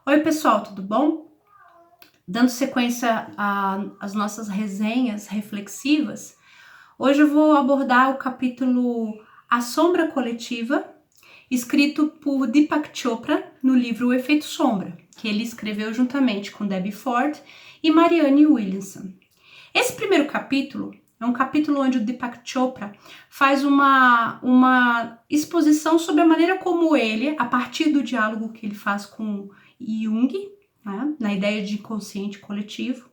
Oi, pessoal, tudo bom? Dando sequência às nossas resenhas reflexivas, hoje eu vou abordar o capítulo A Sombra Coletiva, escrito por Deepak Chopra no livro O Efeito Sombra, que ele escreveu juntamente com Debbie Ford e Marianne Williamson. Esse primeiro capítulo é um capítulo onde o Deepak Chopra faz uma exposição sobre a maneira como ele, a partir do diálogo que ele faz com Jung, né, na ideia de consciente coletivo,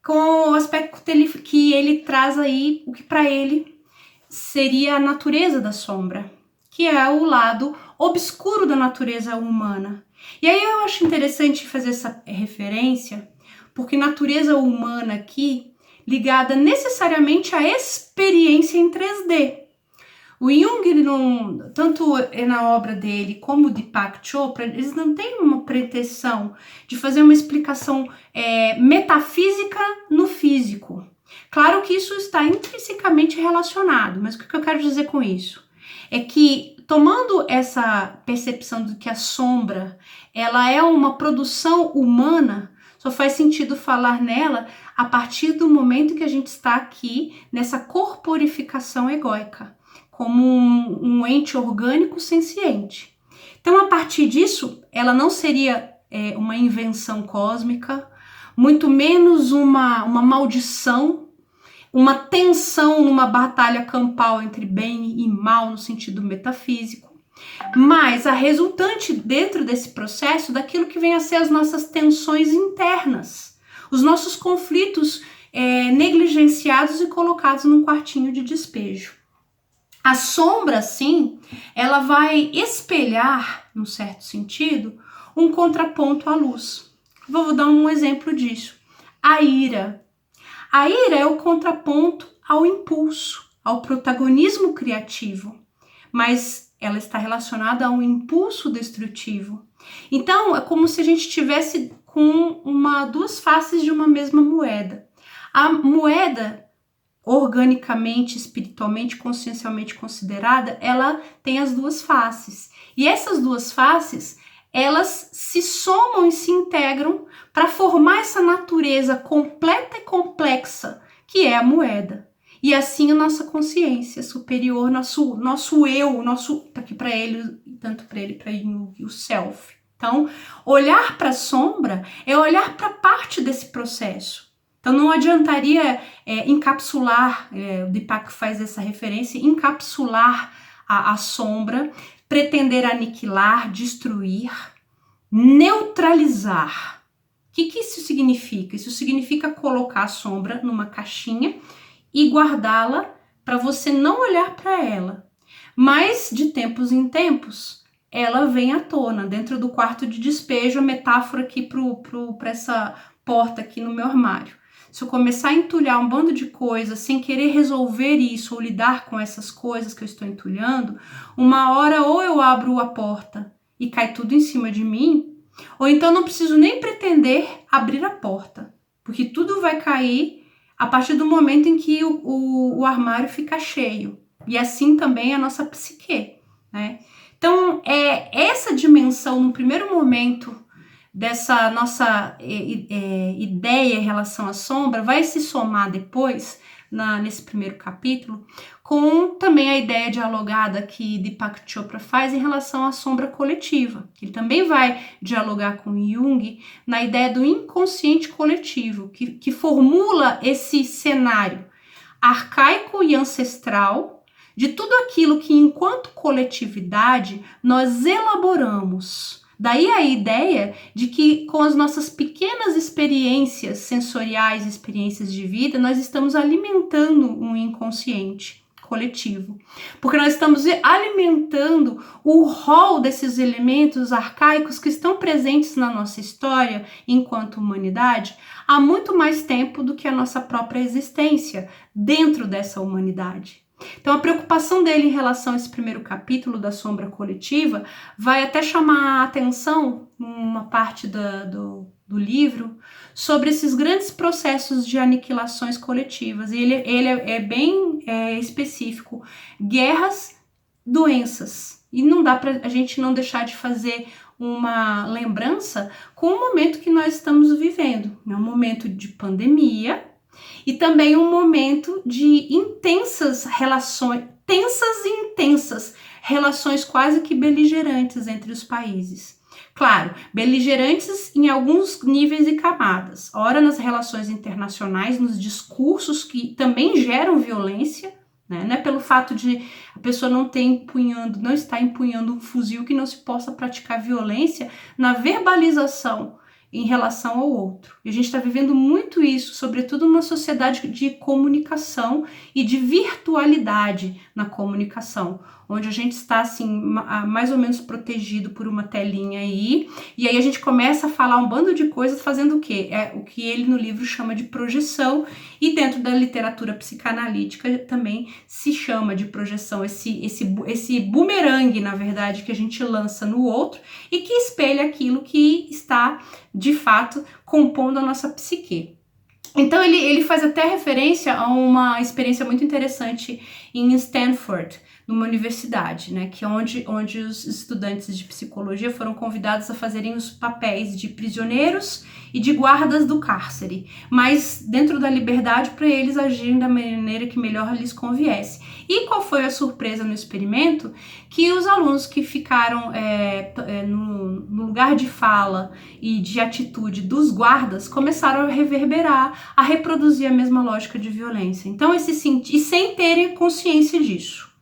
com o aspecto que ele traz aí, o que para ele seria a natureza da sombra, que é o lado obscuro da natureza humana. E aí eu acho interessante fazer essa referência, porque natureza humana aqui ligada necessariamente à experiência em 3D. O Jung, tanto na obra dele como o Deepak Chopra, eles não têm uma pretensão de fazer uma explicação metafísica no físico. Claro que isso está intrinsecamente relacionado, mas o que eu quero dizer com isso? É que, tomando essa percepção de que a sombra ela é uma produção humana, só faz sentido falar nela a partir do momento que a gente está aqui nessa corporificação egóica, como um ente orgânico senciente. Então, a partir disso, ela não seria uma invenção cósmica, muito menos uma maldição, uma tensão numa batalha campal entre bem e mal no sentido metafísico, mas a resultante dentro desse processo daquilo que vem a ser as nossas tensões internas, os nossos conflitos negligenciados e colocados num quartinho de despejo. A sombra, sim, ela vai espelhar, num certo sentido, um contraponto à luz. Vou dar um exemplo disso. A ira. A ira é o contraponto ao impulso, ao protagonismo criativo, mas ela está relacionada a um impulso destrutivo. Então, é como se a gente tivesse com duas faces de uma mesma moeda. A moeda, organicamente, espiritualmente, consciencialmente considerada, ela tem as duas faces. E essas duas faces, elas se somam e se integram para formar essa natureza completa e complexa que é a moeda. E assim a nossa consciência superior, nosso eu, aqui para ele, tanto para ele, para Jung, o self. Então, olhar para a sombra é olhar para parte desse processo. Então, não adiantaria encapsular, o Deepak faz essa referência, encapsular a sombra, pretender aniquilar, destruir, neutralizar. O que isso significa? Isso significa colocar a sombra numa caixinha e guardá-la para você não olhar para ela. Mas, de tempos em tempos, ela vem à tona, dentro do quarto de despejo, a metáfora aqui para essa porta aqui no meu armário. Se eu começar a entulhar um bando de coisas sem querer resolver isso ou lidar com essas coisas que eu estou entulhando, uma hora ou eu abro a porta e cai tudo em cima de mim, ou então não preciso nem pretender abrir a porta, porque tudo vai cair a partir do momento em que o armário fica cheio. E assim também a nossa psique, né? Então, essa dimensão, no primeiro momento, dessa nossa ideia em relação à sombra, vai se somar depois, nesse primeiro capítulo, com também a ideia dialogada que Deepak Chopra faz em relação à sombra coletiva, que ele também vai dialogar com Jung na ideia do inconsciente coletivo, que formula esse cenário arcaico e ancestral de tudo aquilo que, enquanto coletividade, nós elaboramos. Daí a ideia de que com as nossas pequenas experiências sensoriais, experiências de vida, nós estamos alimentando um inconsciente coletivo. Porque nós estamos alimentando o rol desses elementos arcaicos que estão presentes na nossa história enquanto humanidade há muito mais tempo do que a nossa própria existência dentro dessa humanidade. Então, a preocupação dele em relação a esse primeiro capítulo da sombra coletiva vai até chamar a atenção, numa parte do livro, sobre esses grandes processos de aniquilações coletivas. E ele é bem específico. Guerras, doenças. E não dá para a gente não deixar de fazer uma lembrança com o momento que nós estamos vivendo. É um momento de pandemia e também um momento de intensas relações, tensas e intensas relações quase que beligerantes entre os países. Claro, beligerantes em alguns níveis e camadas. Ora nas relações internacionais, nos discursos que também geram violência, né? Não é pelo fato de a pessoa não estar empunhando um fuzil que não se possa praticar violência na verbalização em relação ao outro. E a gente está vivendo muito isso, sobretudo numa sociedade de comunicação e de virtualidade na comunicação, onde a gente está assim mais ou menos protegido por uma telinha aí, e aí a gente começa a falar um bando de coisas fazendo o quê? É o que ele no livro chama de projeção, e dentro da literatura psicanalítica também se chama de projeção, esse bumerangue, na verdade, que a gente lança no outro e que espelha aquilo que está, de fato, compondo a nossa psique. Então ele faz até referência a uma experiência muito interessante em Stanford, numa universidade, né, que é onde os estudantes de psicologia foram convidados a fazerem os papéis de prisioneiros e de guardas do cárcere, mas dentro da liberdade para eles agirem da maneira que melhor lhes conviesse. E qual foi a surpresa no experimento? Que os alunos que ficaram no lugar de fala e de atitude dos guardas começaram a reverberar, a reproduzir a mesma lógica de violência. Então, e sem terem consciência disso.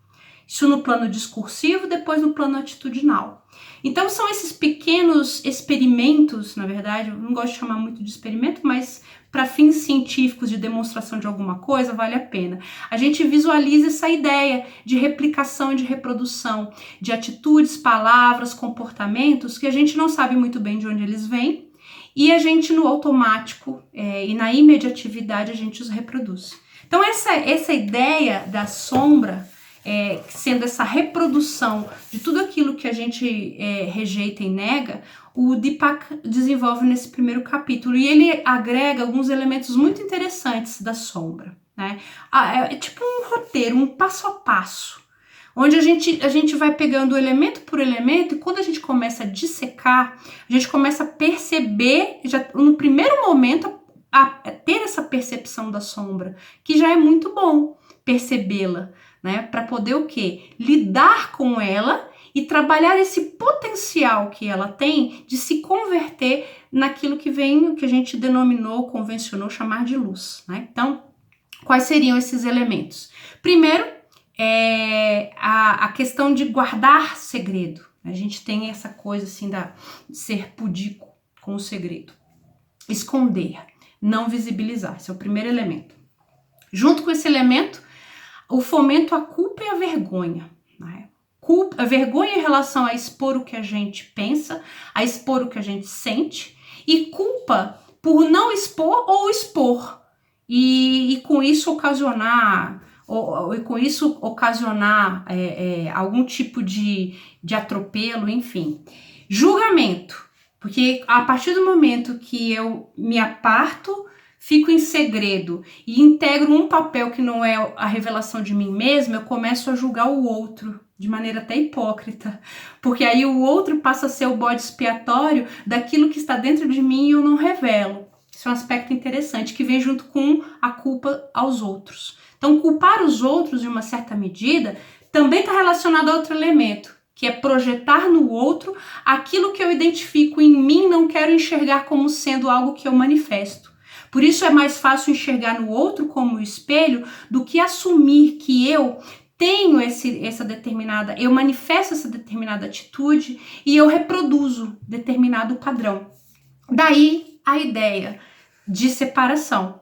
Isso no plano discursivo, depois no plano atitudinal. Então são esses pequenos experimentos, na verdade, eu não gosto de chamar muito de experimento, mas para fins científicos de demonstração de alguma coisa, vale a pena. A gente visualiza essa ideia de replicação e de reprodução de atitudes, palavras, comportamentos que a gente não sabe muito bem de onde eles vêm, e a gente no automático e na imediatividade a gente os reproduz. Então essa ideia da sombra, sendo essa reprodução de tudo aquilo que a gente rejeita e nega, o Deepak desenvolve nesse primeiro capítulo, e ele agrega alguns elementos muito interessantes da sombra, né? É tipo um roteiro, um passo a passo, onde a gente vai pegando elemento por elemento, e quando a gente começa a dissecar, a gente começa a perceber, já no primeiro momento, a ter essa percepção da sombra, que já é muito bom percebê-la, né, para poder o quê? Lidar com ela e trabalhar esse potencial que ela tem de se converter naquilo que a gente denominou, convencionou chamar de luz, né? Então, quais seriam esses elementos? Primeiro, a questão de guardar segredo. A gente tem essa coisa assim de ser pudico com o segredo. Esconder, não visibilizar, esse é o primeiro elemento. Junto com esse elemento, o fomento à culpa e à vergonha, né? A vergonha em relação a expor o que a gente pensa, a expor o que a gente sente, e culpa por não expor ou expor, e com isso ocasionar algum tipo de atropelo, enfim. Julgamento, porque a partir do momento que eu me aparto, fico em segredo e integro um papel que não é a revelação de mim mesma, eu começo a julgar o outro de maneira até hipócrita, porque aí o outro passa a ser o bode expiatório daquilo que está dentro de mim e eu não revelo. Isso é um aspecto interessante que vem junto com a culpa aos outros. Então, culpar os outros, de uma certa medida, também está relacionado a outro elemento, que é projetar no outro aquilo que eu identifico em mim, não quero enxergar como sendo algo que eu manifesto. Por isso é mais fácil enxergar no outro como espelho do que assumir que eu tenho eu manifesto essa determinada atitude e eu reproduzo determinado padrão. Daí a ideia de separação.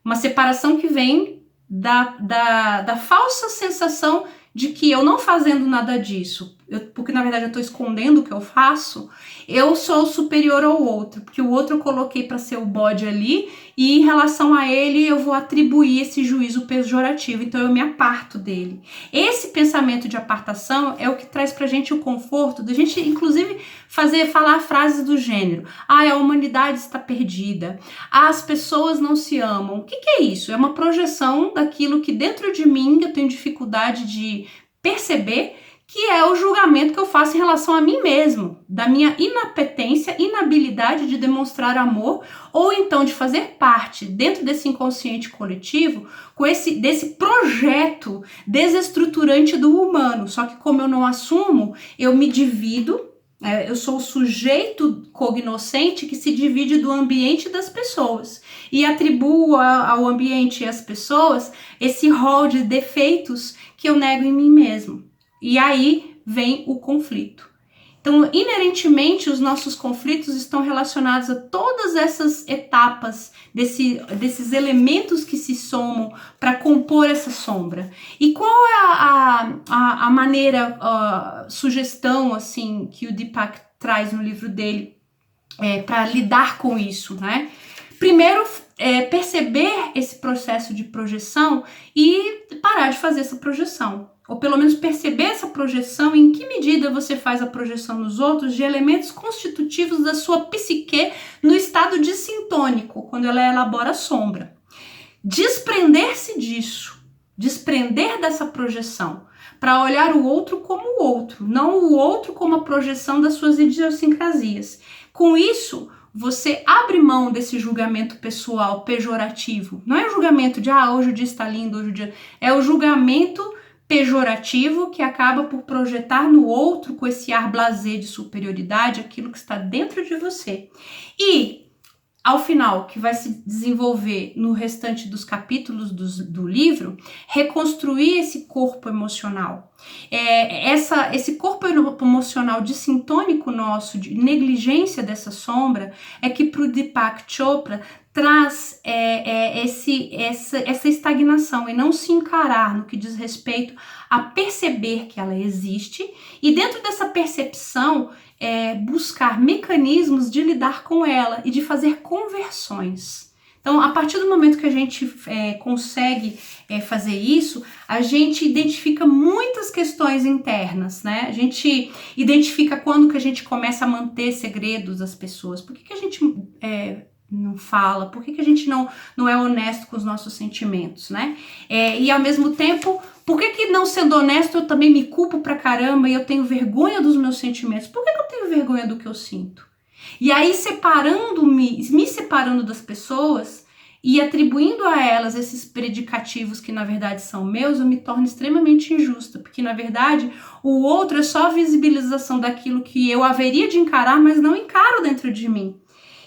Uma separação que vem da falsa sensação de que eu não fazendo nada disso, porque na verdade eu estou escondendo o que eu faço, eu sou superior ao outro, porque o outro eu coloquei para ser o bode ali, e em relação a ele eu vou atribuir esse juízo pejorativo, então eu me aparto dele. Esse pensamento de apartação é o que traz pra gente o conforto da gente, inclusive, falar frases do gênero: a humanidade está perdida, as pessoas não se amam. O que é isso? É uma projeção daquilo que dentro de mim eu tenho dificuldade de perceber, que é o julgamento que eu faço em relação a mim mesmo, da minha inapetência, inabilidade de demonstrar amor, ou então de fazer parte, dentro desse inconsciente coletivo, desse projeto desestruturante do humano. Só que como eu não assumo, eu me divido, eu sou o sujeito cognoscente que se divide do ambiente das pessoas e atribuo ao ambiente e às pessoas esse rol de defeitos que eu nego em mim mesmo. E aí vem o conflito. Então, inerentemente, os nossos conflitos estão relacionados a todas essas etapas, desses elementos que se somam para compor essa sombra. E qual é a maneira, sugestão assim, que o Deepak traz no livro dele para lidar com isso, né? Primeiro, perceber esse processo de projeção e parar de fazer essa projeção. Ou pelo menos perceber essa projeção, em que medida você faz a projeção nos outros de elementos constitutivos da sua psique no estado dissintônico, quando ela elabora a sombra. Desprender-se disso, desprender dessa projeção, para olhar o outro como o outro, não o outro como a projeção das suas idiosincrasias. Com isso, você abre mão desse julgamento pessoal pejorativo. Não é o julgamento de, hoje o dia está lindo, hoje o dia... É o julgamento pejorativo que acaba por projetar no outro, com esse ar blasé de superioridade, aquilo que está dentro de você. E, ao final, que vai se desenvolver no restante dos capítulos do livro, reconstruir esse corpo emocional. Esse corpo emocional dissintônico nosso, de negligência dessa sombra, é que para o Deepak Chopra traz essa estagnação e não se encarar no que diz respeito a perceber que ela existe e dentro dessa percepção buscar mecanismos de lidar com ela e de fazer conversões. Então, a partir do momento que a gente consegue fazer isso, a gente identifica muitas questões internas, né? A gente identifica quando que a gente começa a manter segredos das pessoas. Por que a gente não fala? Por que a gente não é honesto com os nossos sentimentos, né? E ao mesmo tempo, por que não sendo honesto eu também me culpo pra caramba e eu tenho vergonha dos meus sentimentos? Por que eu tenho vergonha do que eu sinto? E aí me separando das pessoas e atribuindo a elas esses predicativos que na verdade são meus, eu me torno extremamente injusta, porque na verdade o outro é só a visibilização daquilo que eu haveria de encarar, mas não encaro dentro de mim.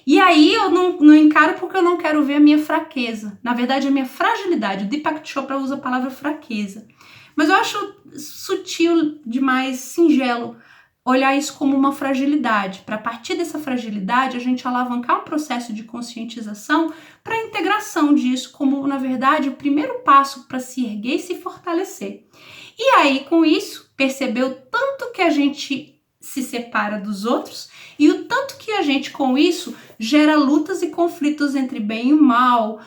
E aí eu não encaro porque eu não quero ver a minha fraqueza. Na verdade, a minha fragilidade. O Deepak Chopra usa a palavra fraqueza. Mas eu acho sutil demais, singelo, olhar isso como uma fragilidade. Para a partir dessa fragilidade, a gente alavancar um processo de conscientização para a integração disso como, na verdade, o primeiro passo para se erguer e se fortalecer. E aí, com isso, perceber o tanto que a gente se separa dos outros e o tanto que a gente, com isso, gera lutas e conflitos entre bem e o mal,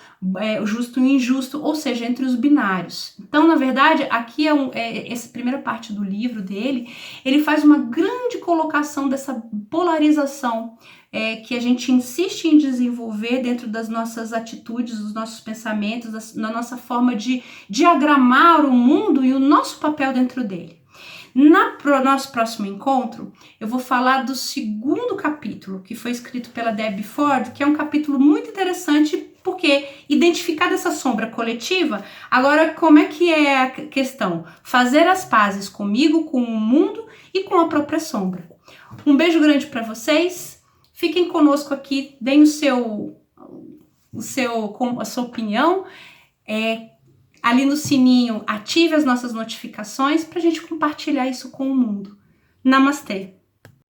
justo e injusto, ou seja, entre os binários. Então, na verdade, aqui essa primeira parte do livro dele, ele faz uma grande colocação dessa polarização que a gente insiste em desenvolver dentro das nossas atitudes, dos nossos pensamentos, na nossa forma de diagramar o mundo e o nosso papel dentro dele. No nosso próximo encontro, eu vou falar do segundo capítulo, que foi escrito pela Debbie Ford, que é um capítulo muito interessante, porque identificar essa sombra coletiva, agora como é que é a questão? Fazer as pazes comigo, com o mundo e com a própria sombra. Um beijo grande para vocês, fiquem conosco aqui, deem a sua opinião, ali no sininho, ative as nossas notificações para a gente compartilhar isso com o mundo. Namastê!